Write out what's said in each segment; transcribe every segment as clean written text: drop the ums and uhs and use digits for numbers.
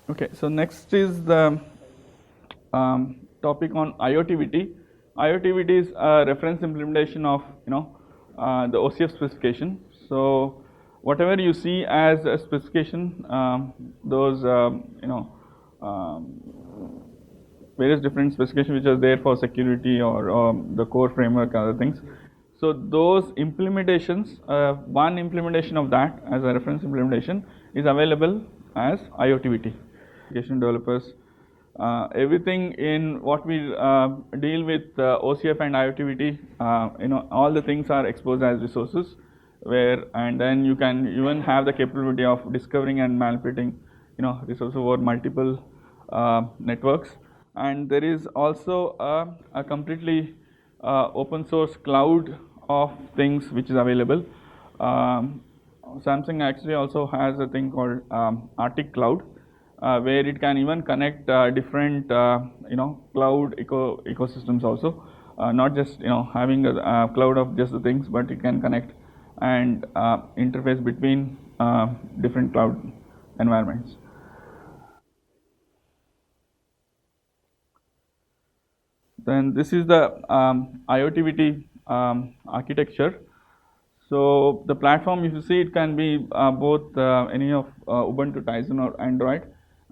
Okay, so next is the topic on IoTVT. IoTVT is a reference implementation of the OCF specification. So whatever you see as a specification, those various different specifications which are there for security or the core framework and other things. So those implementations, one implementation of that as a reference implementation is available as IoTVT. Application developers, everything in what we deal with OCF and IoTVT, all the things are exposed as resources, and then you can even have the capability of discovering and manipulating, resources over multiple networks. And there is also a completely open source cloud of things which is available. Samsung actually also has a thing called Arctic Cloud, where it can even connect different cloud ecosystems also, not just having a cloud of just the things, but it can connect and interface between different cloud environments. Then this is the IoTVT architecture. So the platform, if you see, it can be both any of Ubuntu, Tizen, or Android,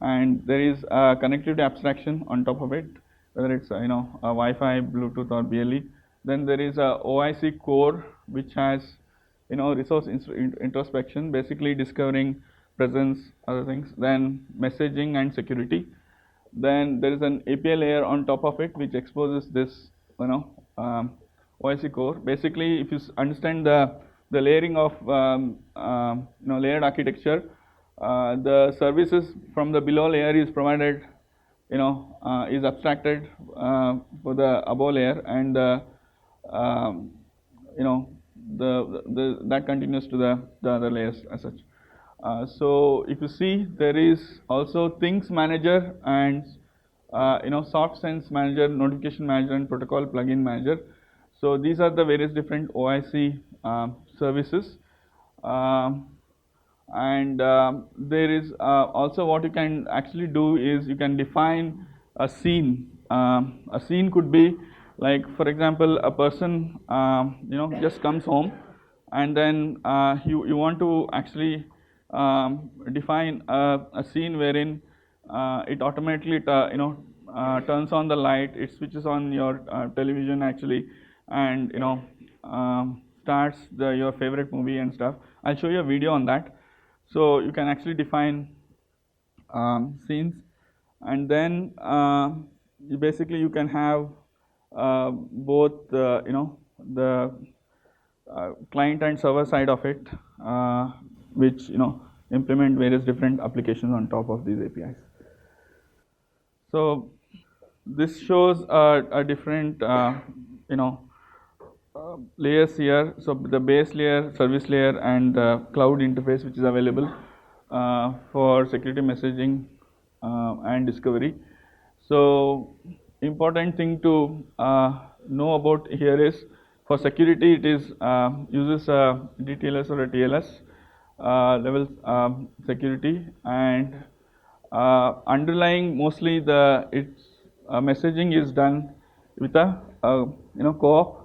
and there is a connectivity abstraction on top of it, whether it's a Wi-Fi, Bluetooth, or BLE. Then there is a OIC core which has resource introspection, basically discovering presence, other things. Then messaging and security. Then there is an API layer on top of it which exposes this OIC core. Basically, if you understand the layering of layered architecture, the services from the below layer is provided, is abstracted for the above layer, and that continues to the other layers as such. So if you see, there is also Things Manager and Soft Sense Manager, Notification Manager, and Protocol Plugin Manager. So these are the various different OIC services. And there is also what you can actually do is you can define a scene. A scene could be like, for example, a person just comes home, and then you want to actually define a scene wherein it automatically turns on the light, it switches on your television actually, and starts your favorite movie and stuff. I'll show you a video on that. So you can actually define scenes, and then basically you can have both the client and server side of it, which implement various different applications on top of these APIs. So this shows a different layers here. So the base layer, service layer, and cloud interface which is available for security messaging and discovery. So important thing to know about here is, for security, it is uses a DTLS or a TLS level security, and underlying mostly its messaging is done with a co-op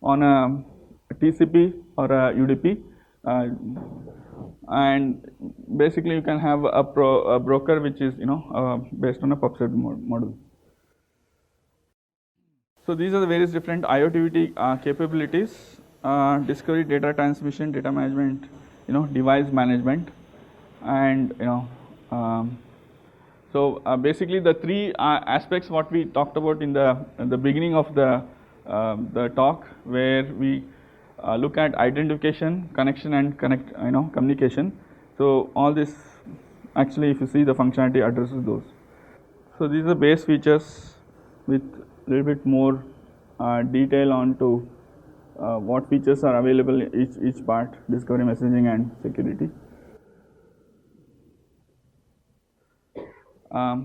on a TCP or a UDP, and basically you can have a broker which is based on a PubSub model. So these are the various different IoTVT capabilities: discovery, data transmission, data management, device management, and so basically the three aspects what we talked about in the beginning of the talk, where we look at identification, connection, and communication. So all this, actually, if you see, the functionality addresses those. So these are the base features with a little bit more detail onto what features are available in each part: discovery, messaging, and security.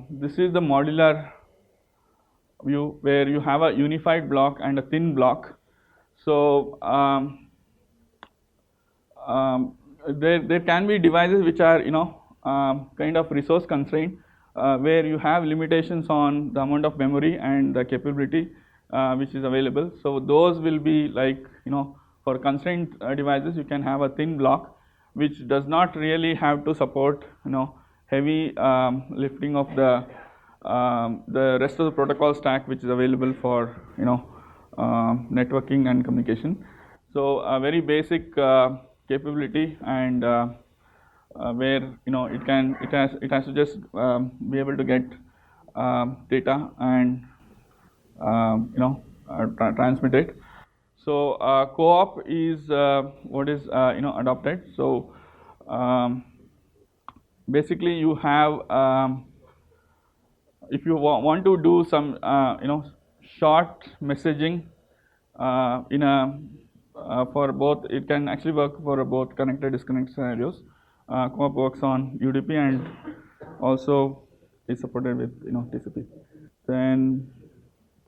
This is the modular view where you have a unified block and a thin block. So there can be devices which are kind of resource constrained, where you have limitations on the amount of memory and the capability which is available. So those will be like, for constrained devices, you can have a thin block which does not really have to support, heavy lifting of the rest of the protocol stack which is available for, networking and communication. So a very basic capability, and where it has to just be able to get data and transmit it. So co-op is what is adopted. So basically you have if you want to do some short messaging in a for both, it can actually work for both connected disconnect scenarios. Co-op works on UDP and also is supported with TCP. Then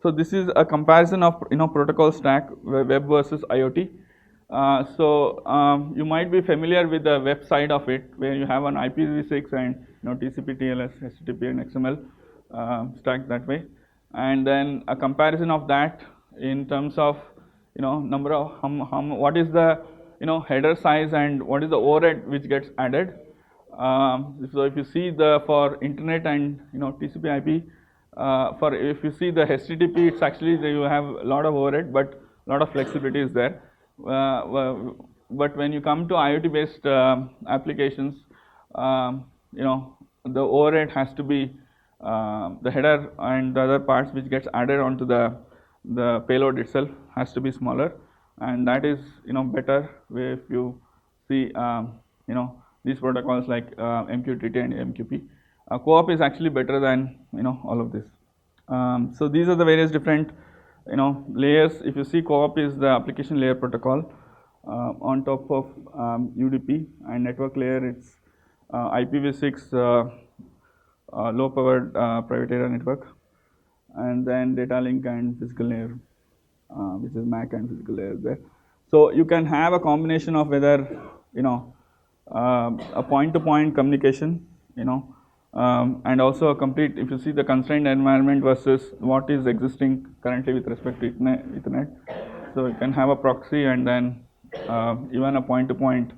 so this is a comparison of protocol stack, web versus IoT. You might be familiar with the web side of it, where you have an IPv6 and TCP, TLS, HTTP, and XML stacked that way, and then a comparison of that in terms of number of what is the header size and what is the overhead which gets added. So if you see for internet and TCP/IP, for if you see the HTTP, it's actually you have a lot of overhead, but a lot of flexibility is there. But when you come to IoT-based applications, the overhead has to be the header and the other parts which gets added onto the payload itself has to be smaller, and that is better if you see these protocols like MQTT and MQP. Co-op is actually better than all of this. So these are the various different layers. If you see, co-op is the application layer protocol on top of UDP, and network layer it's IPv6 low powered private area network, and then data link and physical layer, which is MAC and physical layer there. So you can have a combination of whether a point-to-point communication, and also a complete, if you see the constrained environment versus what is existing currently with respect to Ethernet. So you can have a proxy and then even a point-to-point.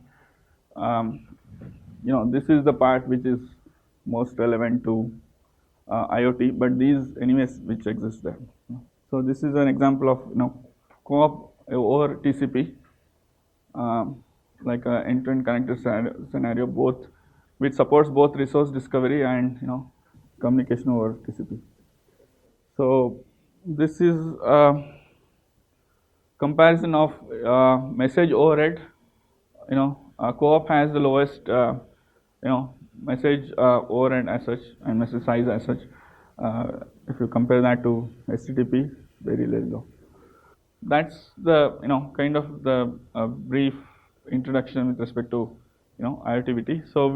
This is the part which is most relevant to IoT, but these anyways which exist there. So this is an example of co-op over TCP, like an end-to-end connected scenario, both which supports both resource discovery and communication over TCP. So this is a comparison of message overhead. Co-op has the lowest message overhead as such and message size as such. If you compare that to HTTP, very low. That's the kind of the brief introduction with respect to IoTVT. So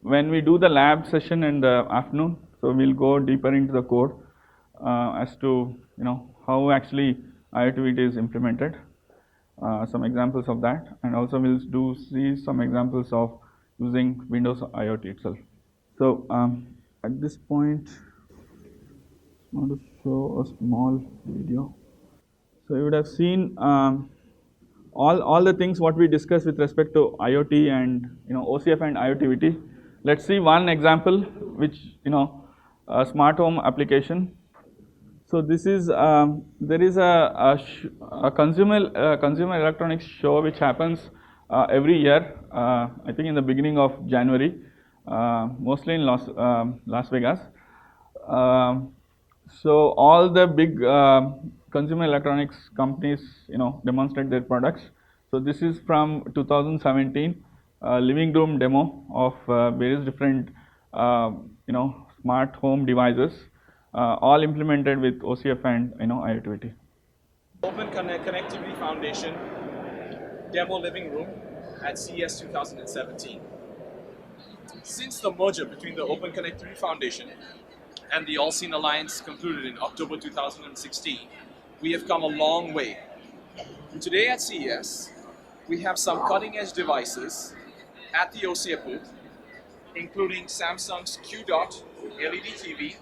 when we do the lab session in the afternoon, so we'll go deeper into the code as to how actually IoTVT is implemented, some examples of that, and also we'll see some examples of using Windows IoT itself. So at this point, I want to show a small video. So you would have seen all the things what we discussed with respect to IoT and OCF and IoTVT. Let's see one example, which a smart home application. So this is there is a consumer electronics show which happens every year. I think in the beginning of January, mostly in Las Vegas. So all the big consumer electronics companies demonstrate their products. So this is from 2017 living room demo of various different smart home devices, all implemented with OCF and IoTVT. Open Connectivity Foundation demo living room at CES 2017. Since the merger between the Open Connectivity Foundation and the All-Seen Alliance concluded in October 2016, we have come a long way. Today at CES, we have some cutting-edge devices at the OCF booth, including Samsung's Q Dot LED TV,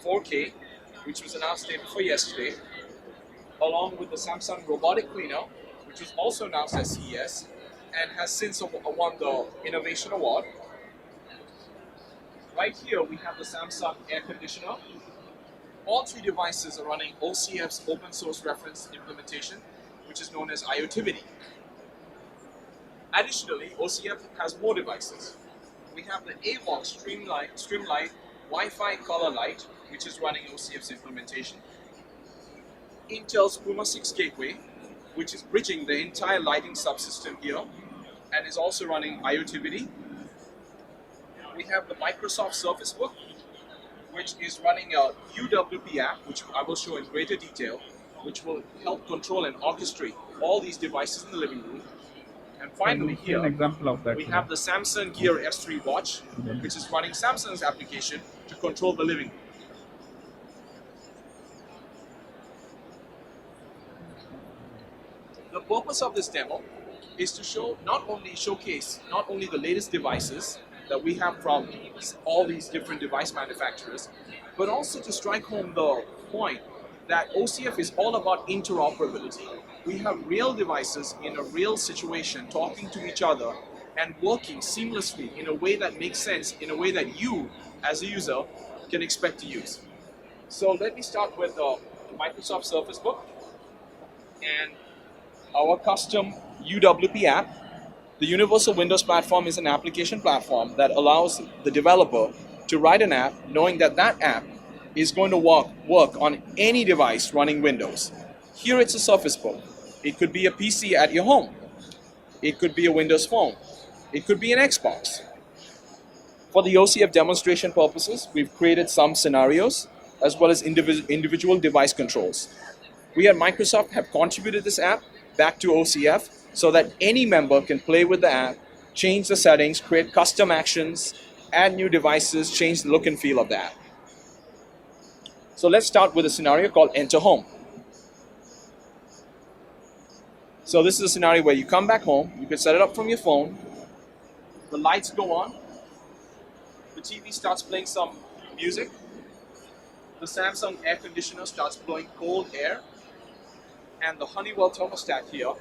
4K, which was announced day before yesterday, along with the Samsung robotic cleaner, which was also announced at CES and has since won the Innovation Award. Right here we have the Samsung air conditioner. All three devices are running OCF's open source reference implementation, which is known as IoTivity. Additionally, OCF has more devices. We have the AVOX Streamlight Wi-Fi color light, which is running OCF's implementation. Intel's Puma 6 gateway, which is bridging the entire lighting subsystem here and is also running IoTivity. We have the Microsoft Surface Book, which is running a UWP app, which I will show in greater detail, which will help control and orchestrate all these devices in the living room. And finally here, an example of that we have the Samsung Gear S3 watch, which is running Samsung's application to control the living room. The purpose of this demo is to showcase not only the latest devices that we have from all these different device manufacturers, but also to strike home the point that OCF is all about interoperability. We have real devices in a real situation talking to each other and working seamlessly in a way that makes sense, in a way that you, as a user, can expect to use. So let me start with the Microsoft Surface Book and our custom UWP app. The Universal Windows Platform is an application platform that allows the developer to write an app knowing that that app is going to work on any device running Windows. Here it's a Surface Book. It could be a PC at your home. It could be a Windows Phone. It could be an Xbox. For the OCF demonstration purposes, we've created some scenarios as well as individual device controls. We at Microsoft have contributed this app back to OCF so that any member can play with the app, change the settings, create custom actions, add new devices, change the look and feel of the app. So let's start with a scenario called Enter Home. So this is a scenario where you come back home, you can set it up from your phone, the lights go on, the TV starts playing some music, the Samsung air conditioner starts blowing cold air, and the Honeywell thermostat here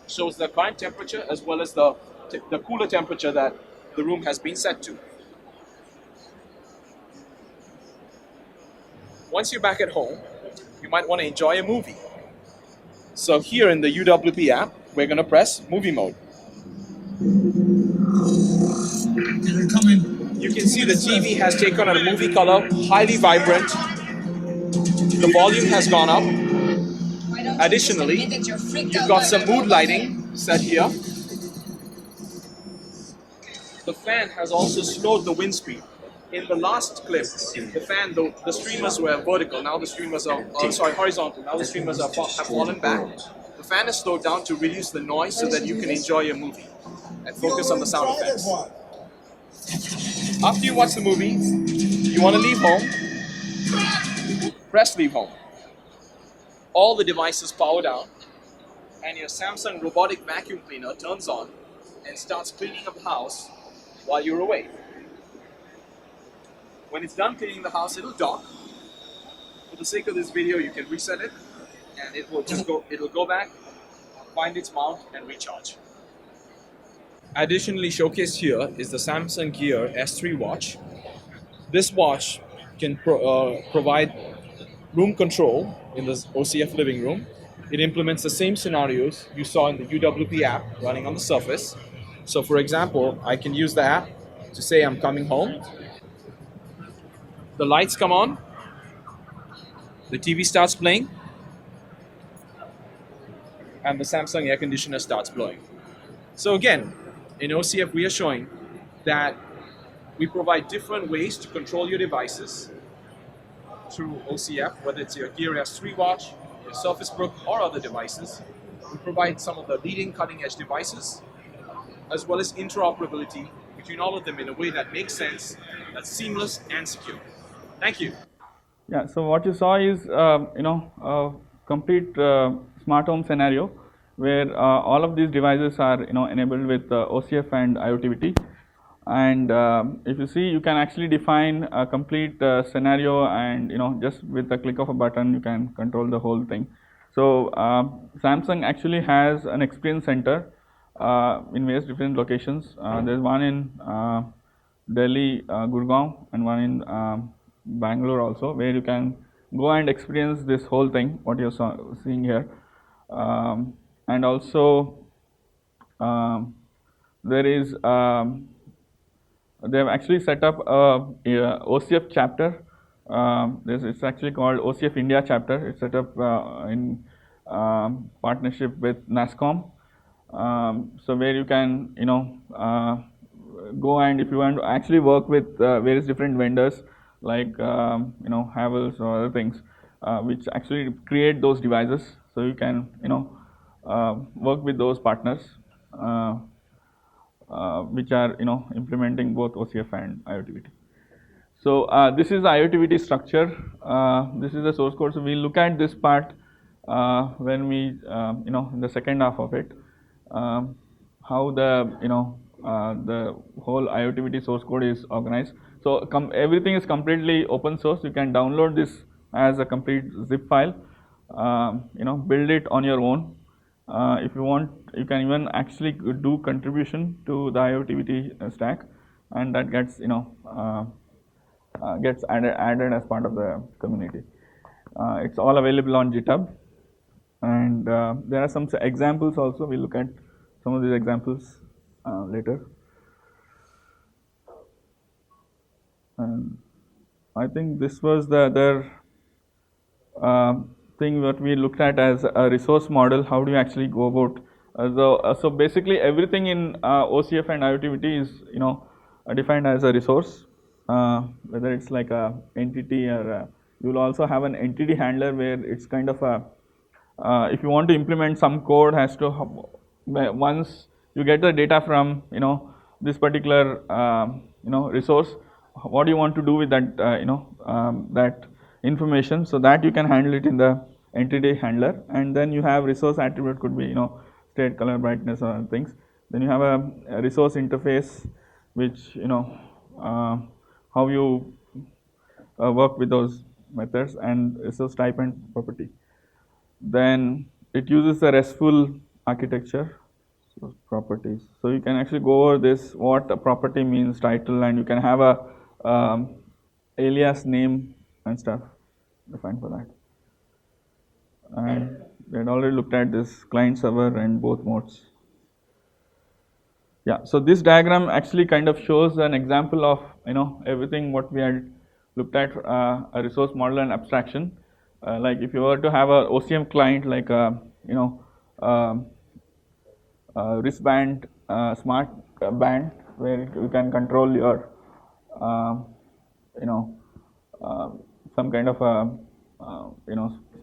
shows the current temperature as well as the cooler temperature that the room has been set to. Once you're back at home, you might want to enjoy a movie. So here in the UWP app, we're going to press movie mode. You can see the TV has taken on a movie color, highly vibrant. The volume has gone up. Additionally, you've got some mood lighting set here. The fan has also slowed the wind speed. In the last clip, the streamers were vertical. Now the streamers are horizontal. Now the streamers have fallen back. The fan is slowed down to reduce the noise so that you can enjoy your movie and focus on the sound effects. After you watch the movie, you want to leave home, press leave home. All the devices power down, and your Samsung robotic vacuum cleaner turns on and starts cleaning up the house while you're away. When it's done cleaning the house, it'll dock. For the sake of this video, you can reset it, and it'll go back, find its mount, and recharge. Additionally showcased here is the Samsung Gear S3 watch. This watch can provide room control in the OCF living room. It implements the same scenarios you saw in the UWP app running on the Surface. So for example, I can use the app to say I'm coming home. The lights come on, the TV starts playing, and the Samsung air conditioner starts blowing. So again, in OCF we are showing that we provide different ways to control your devices through OCF, whether it's your Gear S3 watch, your Surface Book, or other devices. We provide some of the leading cutting-edge devices, as well as interoperability between all of them in a way that makes sense, that's seamless and secure. Thank you. Yeah, so what you saw is, a complete smart home scenario where all of these devices are, enabled with OCF and IoTivity. And if you see, you can actually define a complete scenario, and just with the click of a button, you can control the whole thing. So Samsung actually has an experience center in various different locations. There's one in Delhi, Gurgaon, and one in Bangalore also, where you can go and experience this whole thing, what you're seeing here. And also, there is they have actually set up a OCF chapter. It's actually called OCF India chapter. It's set up in partnership with NASSCOM. So where you can go, and if you want to actually work with various different vendors like Havells or other things, which actually create those devices, so you can work with those partners. Which are implementing both OCF and IoTVT. So this is the IoTVT structure. This is the source code. So we'll look at this part when we in the second half of it, how the whole IoTVT source code is organized. So everything is completely open source. You can download this as a complete zip file. Build it on your own. If you want, you can even actually do contribution to the IoTVT stack, and that gets gets added as part of the community. It's all available on GitHub, and there are some examples also. We'll look at some of these examples later. And I think this was the other thing what we looked at as a resource model. How do you actually go about? So basically, everything in OCF and IoTVT is defined as a resource, whether it's like a entity or you will also have an entity handler where it's kind of a if you want to implement some code, has to once you get the data from this particular resource, what do you want to do with that that information, so that you can handle it in the entity handler. And then you have resource attribute, could be state, color, brightness, or things. Then you have a resource interface, which how you work with those methods, and resource type and property. Then it uses a RESTful architecture. So properties. So you can actually go over this, what a property means, title, and you can have a alias name and stuff defined for that. And we had already looked at this client server and both modes. Yeah, so this diagram actually kind of shows an example of everything what we had looked at, a resource model and abstraction. Like if you were to have a OCM client, like a wristband, smart band, where you can control your some kind of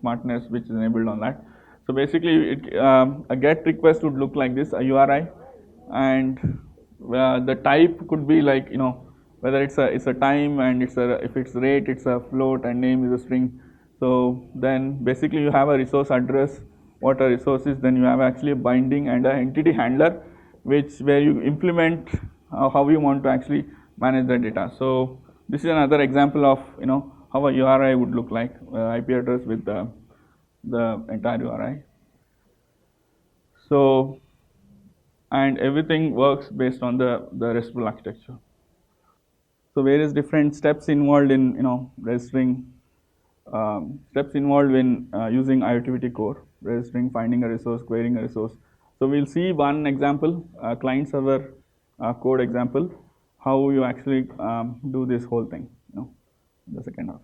smartness which is enabled on that. So basically, a GET request would look like this, a URI, and the type could be like whether it's a time, and if it's rate, it's a float, and name is a string. So then basically you have a resource address, what a resource is. Then you have actually a binding and an entity handler, where you implement how you want to actually manage the data. So this is another example of how a URI would look like, IP address with the entire URI. So, and everything works based on the RESTful architecture. So various different steps involved in registering, steps involved in using IoTVT core, registering, finding a resource, querying a resource. So we'll see one example, client server code example, how you actually do this whole thing in the second half.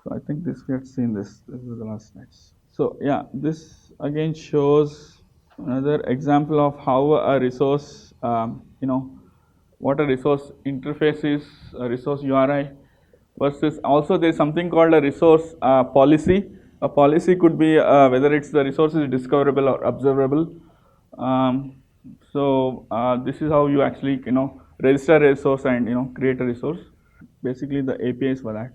So I think this we had seen this. This is the last slides. So yeah, this again shows another example of how a resource, what a resource interface is, a resource URI, versus also there is something called a resource policy. A policy could be whether it's the resource is discoverable or observable. So this is how you actually register a resource and create a resource. Basically the APIs for that.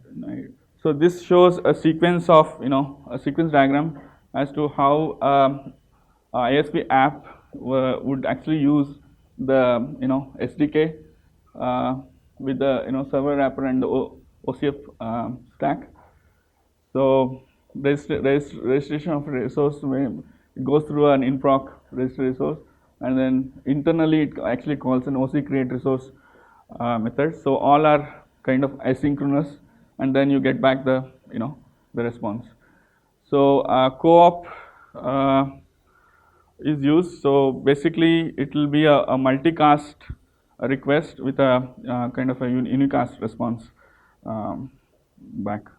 So this shows a sequence of a sequence diagram as to how ISP app would actually use the SDK with the server wrapper and the OCF stack. So registration of resource, it goes through an inproc register resource, and then internally it actually calls an OC create resource method. So all are kind of asynchronous, and then you get back the the response. So co-op is used. So basically it will be a multicast request with a kind of a unicast response back.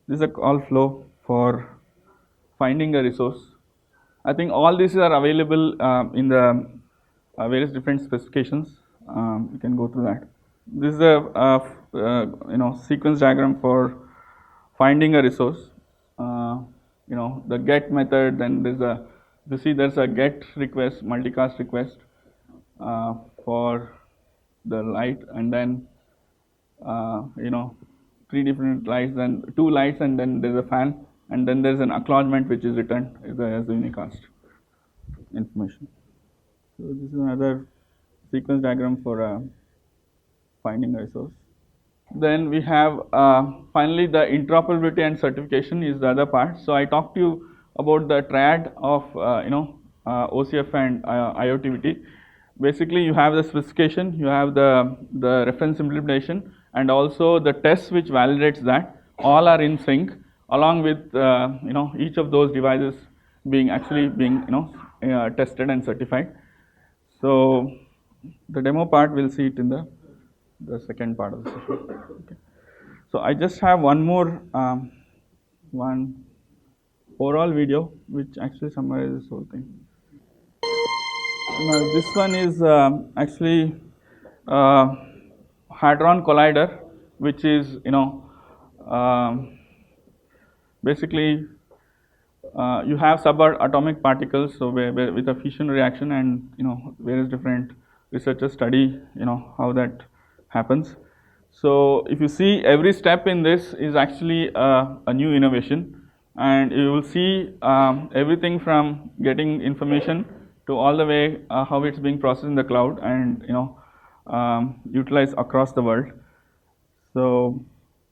This is a call flow for finding a resource. I think all these are available in the various different specifications. You can go through that. This is a sequence diagram for finding a resource. The get method. Then there's a, you see there's a get request, multicast request for the light, and then 3 different lights, then 2 lights, and then there's a fan, and then there's an acknowledgement which is returned as the unicast information. So this is another sequence diagram for finding a resource. Then we have finally the interoperability and certification is the other part. So I talked to you about the triad of OCF and IoTVT. Basically, you have the specification, you have the reference implementation, and also the tests which validates that. All are in sync, along with each of those devices being tested and certified. So the demo part, we'll see it in the second part of the session. Okay. So I just have one more one overall video which actually summarizes this whole thing. Now this one is actually Hadron Collider, which is basically you have subatomic particles, so with a fission reaction, and various different researchers study how that happens. So if you see, every step in this is actually a new innovation, and you will see everything from getting information to all the way how it's being processed in the cloud and utilized across the world. So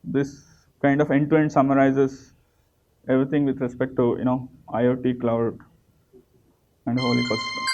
this kind of end-to-end summarizes everything with respect to IoT, cloud, and whole ecosystem.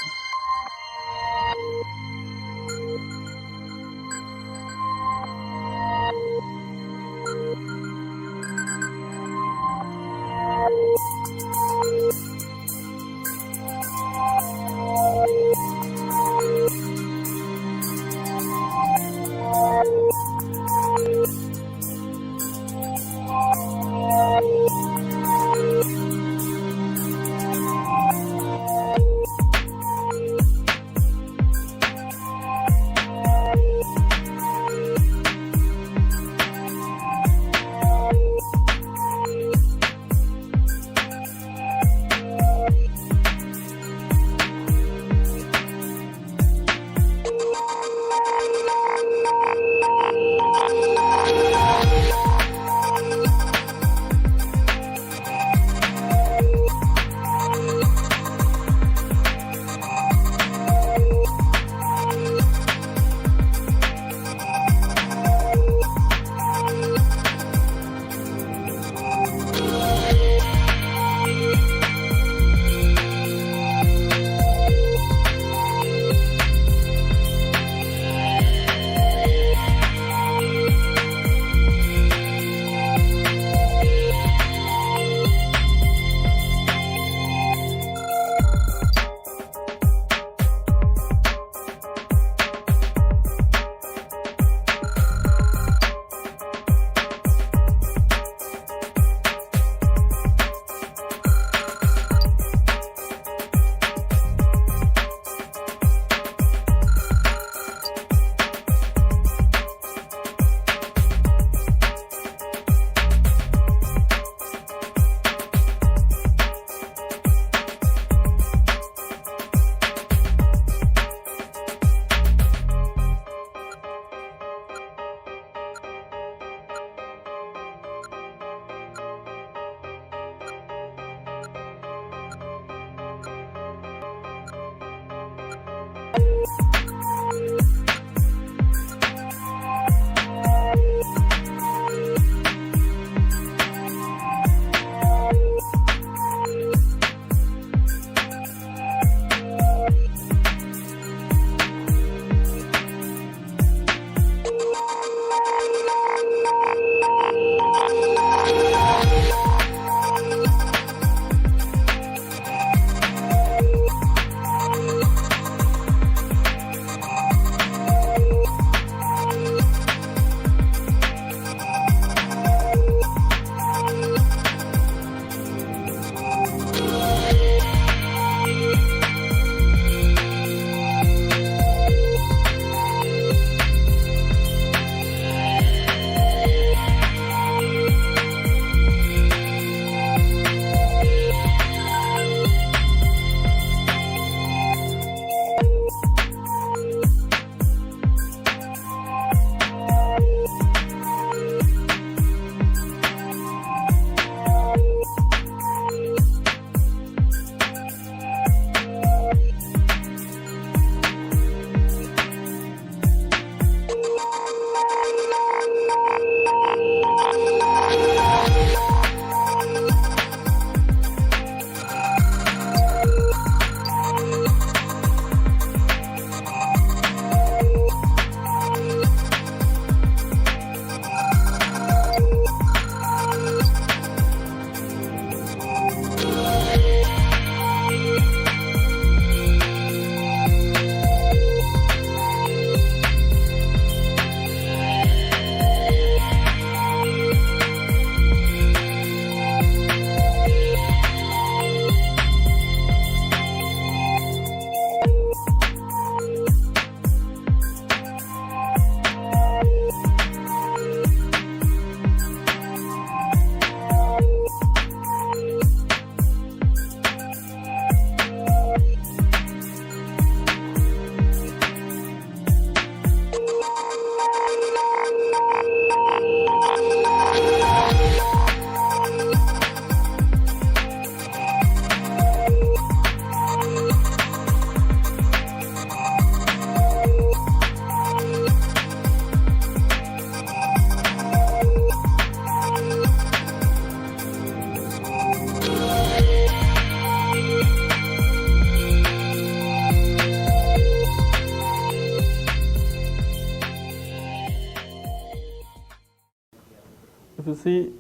if you see,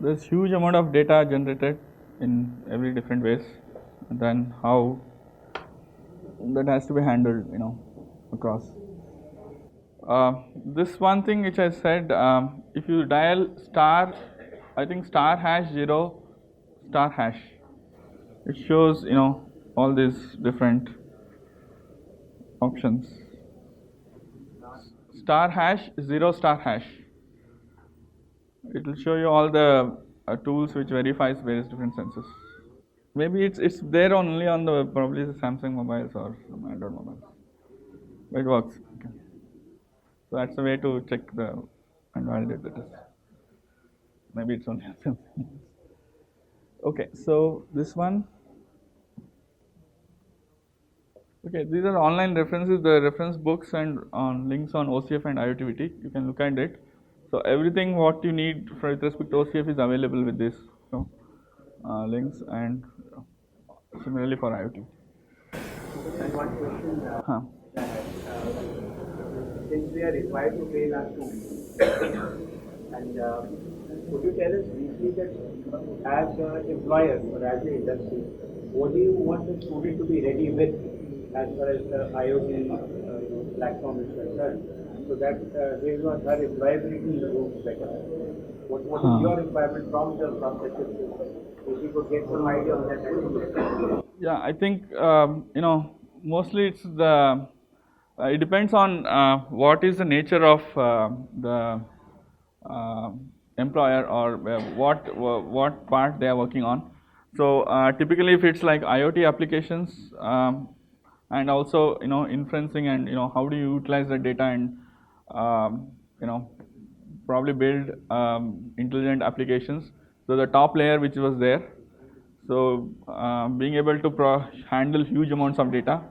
there's huge amount of data generated in every different ways, and then how that has to be handled, across. This one thing which I said, if you dial star, I think star hash 0 star hash, it shows all these different options. Star hash 0 star hash, it will show you all the tools which verifies various different sensors. Maybe it's there only on the probably the Samsung mobiles or some Android mobiles, but it works. Okay. So that's the way to check and validate the test. Maybe it's only on Samsung. Okay, so this one. Okay, these are online references, the reference books and links on OCF and IoTVT. You can look at it. So everything what you need with respect to OCF is available with this links, and similarly for IoT. And one question since we are required to train our students, and could you tell us briefly that as an employer or as an industry, what do you want the student to be ready with as far as the IoT platform is concerned, so that his or her employability improves better? What is your requirement from the processes? If you could get some idea on that. Yeah, I think mostly it's the it depends on what is the nature of the employer, or what part they are working on. So typically, if it's like IoT applications, and also inferencing, and how do you utilize the data, and probably build intelligent applications. So the top layer which was there, so being able to handle huge amounts of data,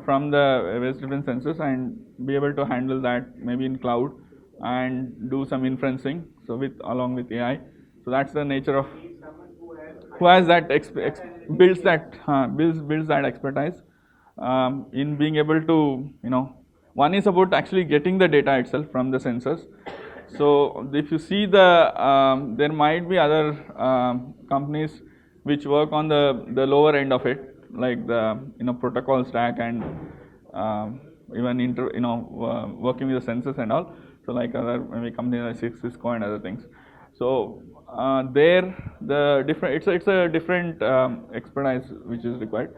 from the various different sensors, and be able to handle that maybe in cloud and do some inferencing. So along with AI. So that's the nature of who has that builds that expertise in being able to one is about actually getting the data itself from the sensors. So if you see there might be other companies which work on the lower end of it, like the protocol stack, and even working with the sensors and all. So like other maybe companies like Cisco and other things. So there the different it's a different expertise which is required.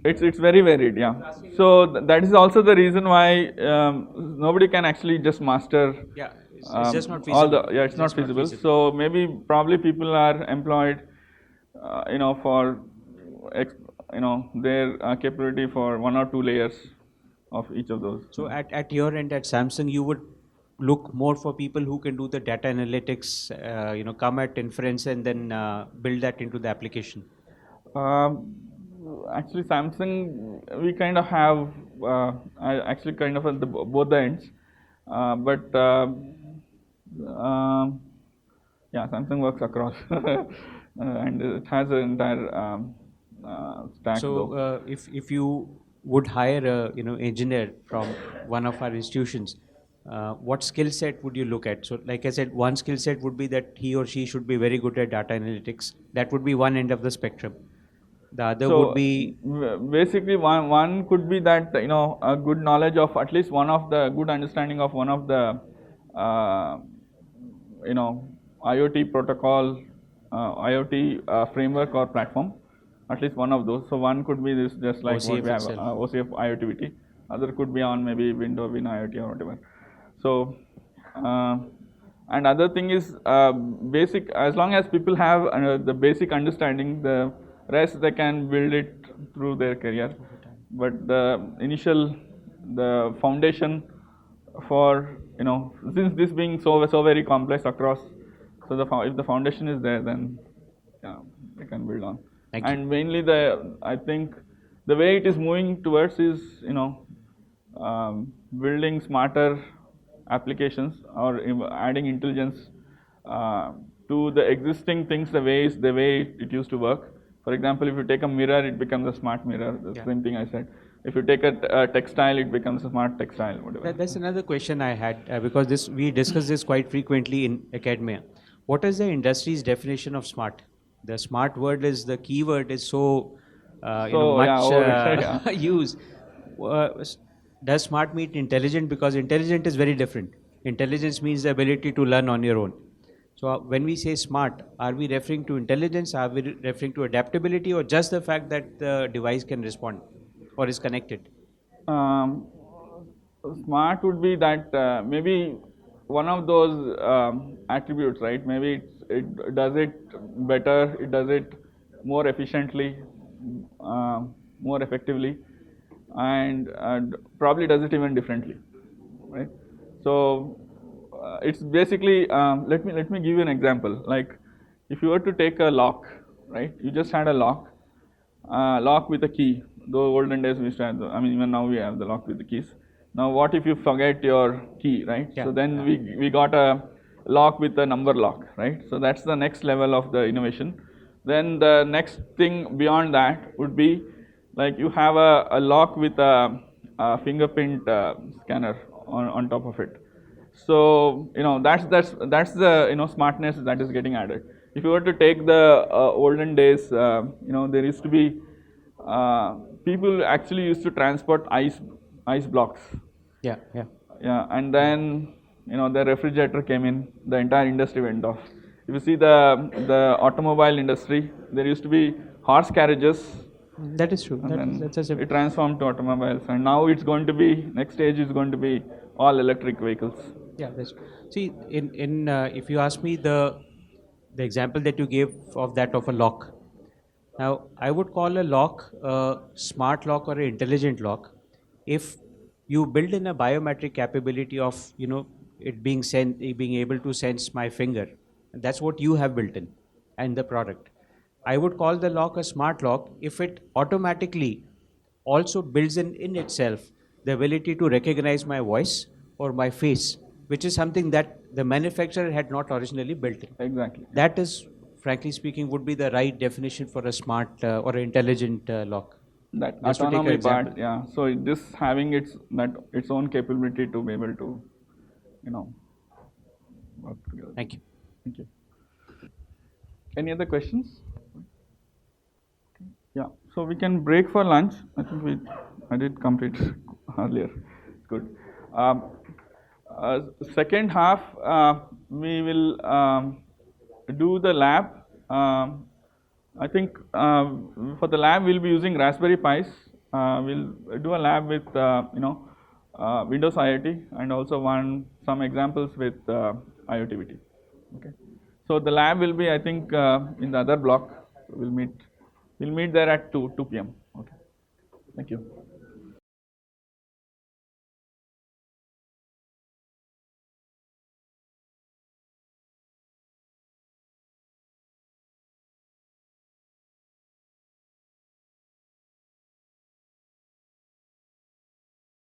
It's very varied, yeah. So that is also the reason why nobody can actually just master. Yeah, it's just not feasible. It's not feasible. So maybe probably people are employed, for their capability for 1 or 2 layers of each of those. So at your end at Samsung, you would look more for people who can do the data analytics, come at inference and then build that into the application. Actually, Samsung, we kind of have actually kind of at both the ends, but yeah, Samsung works across and it has an entire stack. So if you would hire a engineer from one of our institutions, what skill set would you look at? So like I said, one skill set would be that he or she should be very good at data analytics. That would be one end of the spectrum. The other would be basically one could be that a good knowledge of at least one of the good understanding of one of the IoT protocol, IoT framework or platform, at least one of those. So one could be this, just like OCF what we have, itself. OCF IoTVT. Other could be on maybe Windows IoT or whatever. So and other thing is basic. As long as people have the basic understanding, the rest they can build it through their career. But the foundation for since this being so very complex across, so if the foundation is there, then yeah, they can build on. Thank you. And mainly I think the way it is moving towards is building smarter applications, or adding intelligence to the existing things the way it used to work. For example, if you take a mirror, it becomes a smart mirror. The same thing I said. If you take a textile, it becomes a smart textile, whatever. That's another question I had because this we discuss this quite frequently in academia. What is the industry's definition of smart? The smart word is the keyword is so much overrated, used. Does smart mean intelligent? Because intelligent is very different. Intelligence means the ability to learn on your own. So when we say smart, are we referring to intelligence? Are we referring to adaptability, or just the fact that the device can respond or is connected? Smart would be that maybe one of those attributes, right? Maybe it does it better, it does it more efficiently, more effectively, and probably does it even differently, right? So it's basically let me give you an example. Like if you were to take a lock, right? You just had a lock with a key. Though olden days we used to have, I mean even now we have the lock with the keys. Now what if you forget your key, right? Yeah. So then we got a lock with a number lock, right? So that's the next level of the innovation. Then the next thing beyond that would be like you have a lock with a fingerprint scanner on top of it. So that's the smartness that is getting added. If you were to take the olden days, there used to be people actually used to transport ice blocks. Yeah, yeah. Yeah, and then the refrigerator came in, the entire industry went off. If you see the automobile industry, there used to be horse carriages. That is true. That's It transformed to automobiles, and now it's going to be next stage is going to be all electric vehicles. Yeah, that's see in if you ask me the example that you gave of that of a lock. Now I would call a lock a smart lock or an intelligent lock if you build in a biometric capability of it being able to sense my finger. That's what you have built in and the product. I would call the lock a smart lock if it automatically also builds in itself the ability to recognize my voice or my face, which is something that the manufacturer had not originally built in. Exactly. That is, frankly speaking, would be the right definition for a smart or intelligent lock. That Just to take an autonomy part, example. yeah. So this having its own capability to be able to, work together. Thank you. Thank you. Any other questions? Yeah. So we can break for lunch. I think I did complete earlier. Good. Second half, we will do the lab. I think for the lab we'll be using Raspberry Pis. We'll do a lab with Windows IoT and also some examples with IoTVT. Okay. So the lab will be, I think, in the other block. We'll meet there at 2 p.m. Okay. Thank you.